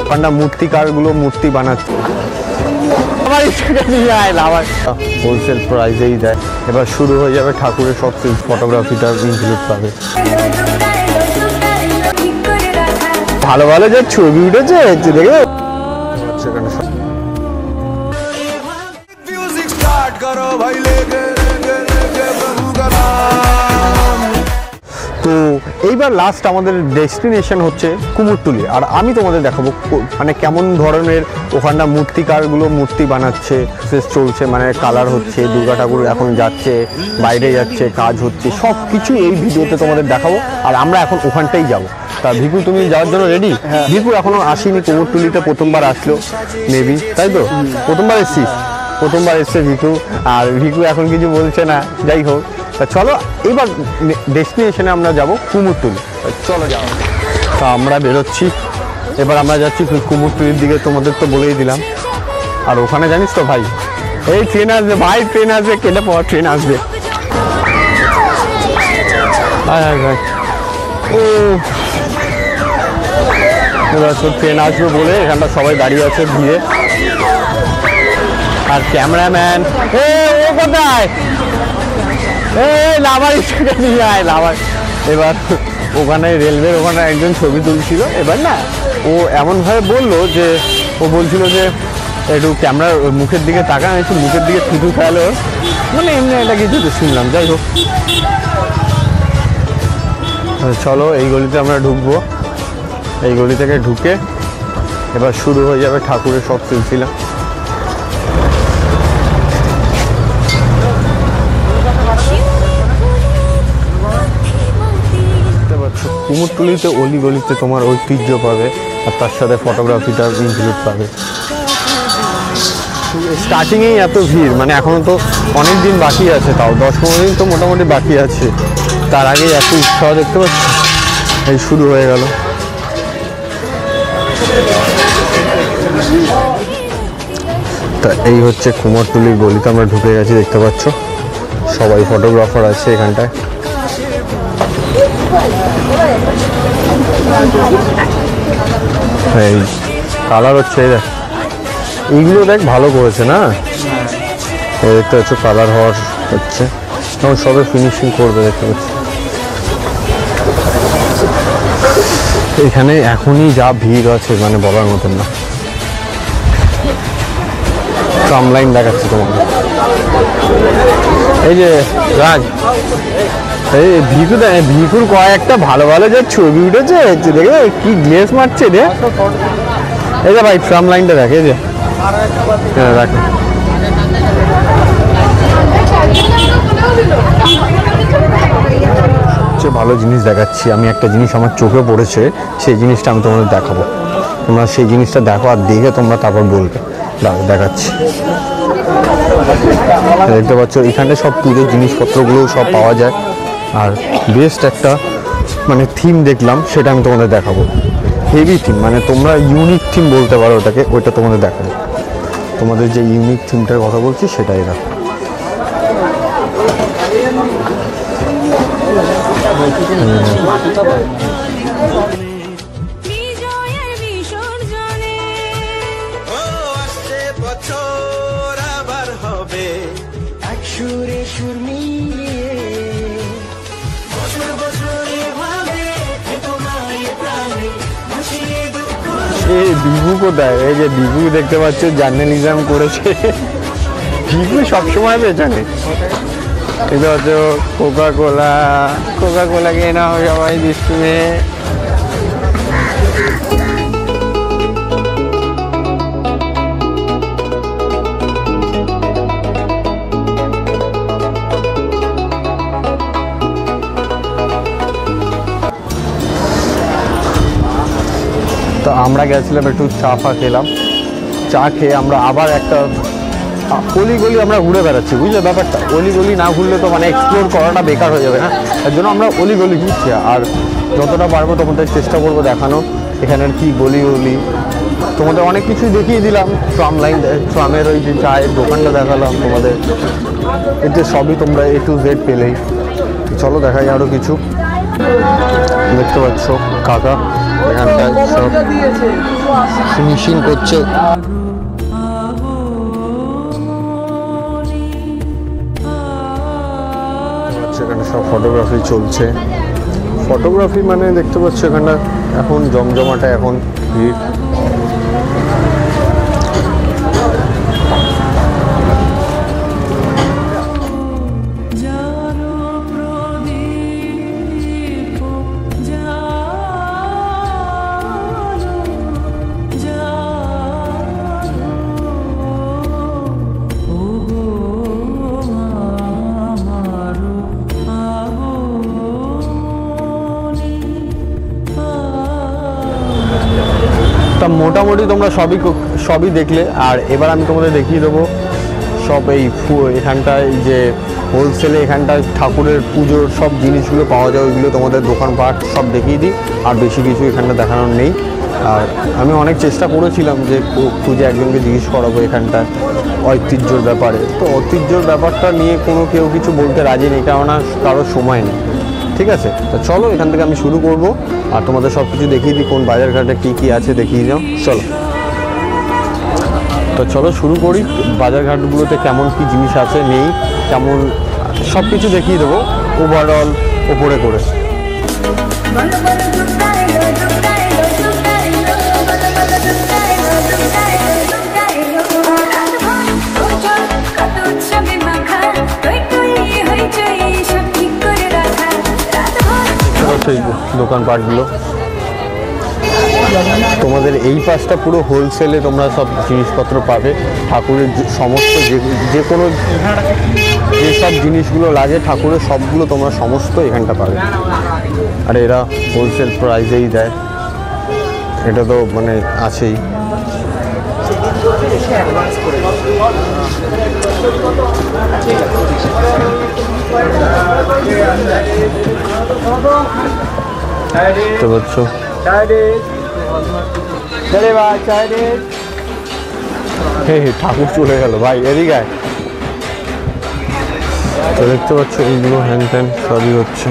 ওখানটা মূর্তিকারগুলো মূর্তি বানাচ্ছে, আমার হোলসেল প্রাইসেই দেয়। এবার শুরু হয়ে যাবে ঠাকুরের সব ফটোগ্রাফিটা ইনক্লুড পাবে। ভালো ভালো যে ছবি উঠেছে দেখে সেখানে তো এইবার লাস্ট আমাদের ডেস্টিনেশন হচ্ছে কুমোরটুলি। আর আমি তোমাদের দেখাবো মানে কেমন ধরনের ওখানটা মূর্তিকারগুলো মূর্তি বানাচ্ছে, চলছে, মানে কালার হচ্ছে, দুর্গা ঠাকুর এখন যাচ্ছে, বাইরে যাচ্ছে, কাজ হচ্ছে, সব কিছু এই ভিডিওতে তোমাদের দেখাবো। আর আমরা এখন ওখানটাই যাব। তা ভিকু, তুমি যাওয়ার জন্য রেডি? ভিকু এখনো আসেনি, কুমোরটুলিতে প্রথমবার আসলো মেবি, তাই তো? প্রথমবার এসছিস? প্রথমবার এসছে ভিকু, আর ভিকু এখন কিছু বলছে না। যাই হোক, তা চলো এবার ডেস্টিনেশনে আমরা যাব কুমোরটুলি। চলো যাও। তা আমরা বেরোচ্ছি, এবার আমরা যাচ্ছি কুমোরটুলির দিকে, তোমাদের তো বলেই দিলাম। আর ওখানে জানিস তো ভাই, এই ট্রেন আসবে ভাই, ট্রেন আসবে, কেটে পাওয়া ট্রেন আসবে। ভাই ও এবার তো ট্রেন আসবে বলে এখানটা সবাই দাঁড়িয়ে আছে ভিড়ে। আর ক্যামেরাম্যান ও কোথায়? লাভার স্টেশনে নিয়ে আয় লাভার। এবার ওখানে রেলওয়ের ওখানে একজন ছবি তুলছিল। এবার না ও এমনভাবে বললো যে, ও বলছিল যে একটু ক্যামেরার মুখের দিকে তাকান, একটু মুখের দিকে থুতু খেয়ালো, মানে এমনি একটা কিছু তো শুনলাম। যাই হোক, চলো এই গলিতে আমরা ঢুকবো। এই গলি থেকে ঢুকে এবার শুরু হয়ে যাবে ঠাকুরের সব সিলসিলা। কুমোরটুলিতে অলি গলিতে তোমার ঐতিহ্য পাবে, আর তার সাথে ফটোগ্রাফিটা ইনক্লুড পাবে। স্টার্টিংয়েই এত ভিড়, মানে এখনও তো অনেক দিন বাকি আছে, তাও 10-15 দিন তো মোটামুটি বাকি আছে। তার আগেই এত উৎসাহ দেখতে পাচ্ছি, এই শুরু হয়ে গেল। তা এই হচ্ছে কুমোরটুলির গলিতে আমরা ঢুকে গেছি, দেখতে পাচ্ছ সবাই ফটোগ্রাফার আছে এখানটায়। এই কালার হচ্ছে, এইগুলো দেখ ভালো করেছে না, দেখতে পাচ্ছ কালার হওয়ার হচ্ছে, তখন সবে ফিনিশিং করবে দেখতে পাচ্ছি। এখানে এখনই যা ভিড় আছে মানে বলার মতন না। ট্রাম লাইন দেখাচ্ছি তোমাকে, এই যে রাজ, এই ভিকুর কয়েকটা ভালো ভালো যে ছবি উঠেছে দেখে কি গ্লেস মারছে রে। এই যে ভাই ট্রাম লাইনটা দেখে, এই যে হ্যাঁ দেখো, ভালো জিনিস দেখাচ্ছি আমি। একটা জিনিস আমার চোখে পড়েছে, সেই জিনিসটা আমি তোমাদের দেখাবো। তোমরা সেই জিনিসটা দেখো, আর দেখে তোমরা তারপর বলবে। দেখাচ্ছি, দেখতে পাচ্ছ এখানে সব পুজোর জিনিসপত্রগুলো সব পাওয়া যায়। আর বেস্ট একটা মানে থিম দেখলাম, সেটা আমি তোমাদের দেখাবো। হেভি থিম, মানে তোমরা ইউনিক থিম বলতে পারো ওটাকে, ওইটা তোমাদের দেখাবো। তোমাদের যে ইউনিক থিমটার কথা বলছি সেটাই দেখো। এই বিভু কোথায়? এই যে বিভু দেখতে পাচ্ছ জার্নালিজম করেছে, বিভু সবসময় পেছনে। এটা হচ্ছে কোকা কোলা খেয়ে নাও সবাই বিস্কুটে। তো আমরা গেছিলাম একটু চা ফা খেলাম, চা খেয়ে আমরা আবার একটা অলি গলি আমরা ঘুরে বেড়াচ্ছি, বুঝলে ব্যাপারটা। অলি গলি না ঘুরলে তো মানে এক্সপ্লোর করাটা বেকার হয়ে যাবে না, তার জন্য আমরা অলি গলি ঘুরছি। আর যতটা পারবো তোমাদের চেষ্টা করবো দেখানো এখানের কি গলি গলি। তোমাদের অনেক কিছুই দেখিয়ে দিলাম, ট্রাম লাইন, ট্রামের ওই যে চায়ের দোকানটা দেখালাম তোমাদের, এতে সবই তোমরা A to Z পেলেই। চলো দেখাই আরও কিছু। দেখতে পাচ্ছ কাকা এখানটায় সব ফিনিশিং করছে। এখানে সব ফটোগ্রাফি চলছে। ফটোগ্রাফি মানে দেখতে পাচ্ছ এখানটা এখন জমজমাটা, এখন ভিড়। তা মোটামুটি তোমরা সবই দেখলে, আর এবার আমি তোমাদের দেখিয়ে দেবো সব এই এখানটায় যে হোলসেলে এখানটায় ঠাকুরের পুজোর সব জিনিসগুলো পাওয়া যায়, ওইগুলো তোমাদের দোকানপাট সব দেখিয়ে দিই। আর বেশি কিছু এখানটা দেখানোর নেই। আর আমি অনেক চেষ্টা করেছিলাম যে খুঁজে একজনকে জিজ্ঞেস করাবো এখানটায় ঐতিহ্যর ব্যাপারে, তো ঐতিহ্যর ব্যাপারটা নিয়ে কেউ কিছু বলতে রাজি নেই, কেননা কারোর সময় নেই। ঠিক আছে, তো চলো এখান থেকে আমি শুরু করব আর তোমাদের সব কিছু দেখিয়ে দিই, কোন বাজারঘাটে কী আছে দেখিয়ে যাও। চলো, তো চলো শুরু করি। বাজারঘাটগুলোতে কেমন কী জিনিস আছে নেই, কেমন সব কিছু দেখিয়ে দেবো ওভারঅল ওপরে করে। দোকানপাটগুলো তোমাদের এই পাশটা পুরো হোলসেলে তোমরা সব জিনিসপত্র পাবে। ঠাকুরের সমস্ত যে কোনো যেসব জিনিসগুলো লাগে ঠাকুরের সবগুলো তোমরা সমস্ত এখানটা পাবে। আর এরা হোলসেল প্রাইসেই দেয়, এটা তো মানে আছেই। দেখতে পাচ্ছ ঠাকুর চলে গেল ভাই, এদিকে। তো দেখতে পাচ্ছ এইগুলো হ্যান ত্যান সবই হচ্ছে।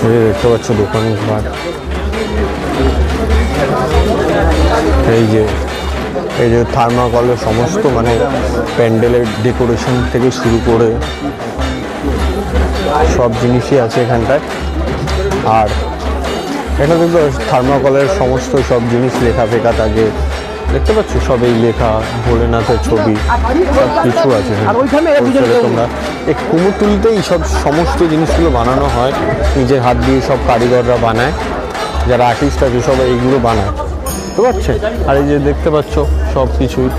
দেখতে পাচ্ছ দোকানপাট, এই যে থার্মাকলের সমস্ত মানে প্যান্ডেলের ডেকোরেশন থেকে শুরু করে সব জিনিসই আছে এখানটায়। আর এটা কিন্তু থার্মাকলের সমস্ত সব জিনিস লেখা ফেখা থাকে, দেখতে পাচ্ছ সব এই লেখা, ভোলেনাথের ছবি সব কিছু আছে। তোমরা এই কুমোরটুলিতেই সব সমস্ত জিনিসগুলো বানানো হয়, নিজের হাত দিয়ে সব কারিগররা বানায়, যারা আর্টিস্ট আছে সব এইগুলো বানায়, বুঝতে পারছে। আর এই যে দেখতে পাচ্ছ সব কিছুই।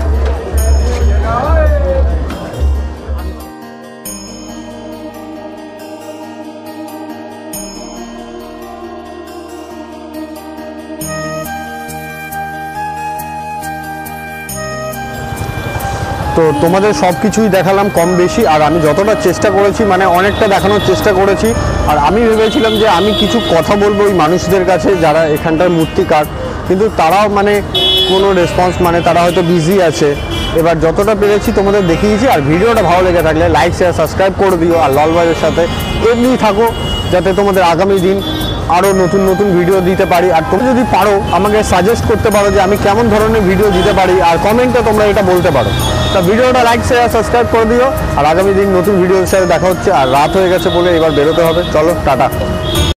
তো তোমাদের সব কিছুই দেখালাম কম বেশি, আর আমি যতটা চেষ্টা করেছি মানে অনেকটা দেখানোর চেষ্টা করেছি। আর আমি ভেবেছিলাম যে আমি কিছু কথা বলবো ওই মানুষদের কাছে যারা এখানটার মূর্তিকার, কিন্তু তারাও মানে কোনো রেসপন্স, মানে তারা হয়তো বিজি আছে। এবার যতটা পেরেছি তোমাদের দেখিয়েছি। আর ভিডিওটা ভালো লেগে থাকলে লাইক শেয়ার সাবস্ক্রাইব করে দিও, আর লালবাজের সাথে এমনি থাকো, যাতে তোমাদের আগামী দিন আরও নতুন নতুন ভিডিও দিতে পারি। আর তুমি যদি পারো আমাকে সাজেস্ট করতে পারো যে আমি কেমন ধরনের ভিডিও দিতে পারি, আর কমেন্টে তোমরা এটা বলতে পারো। তা ভিডিওটা লাইক শেয়ার সাবস্ক্রাইব করে দিও, আর আগামী দিন নতুন ভিডিওর সাথে দেখা হচ্ছে। আর রাত হয়ে গেছে বলে এবার বেরোতে হবে, চলো টাটা।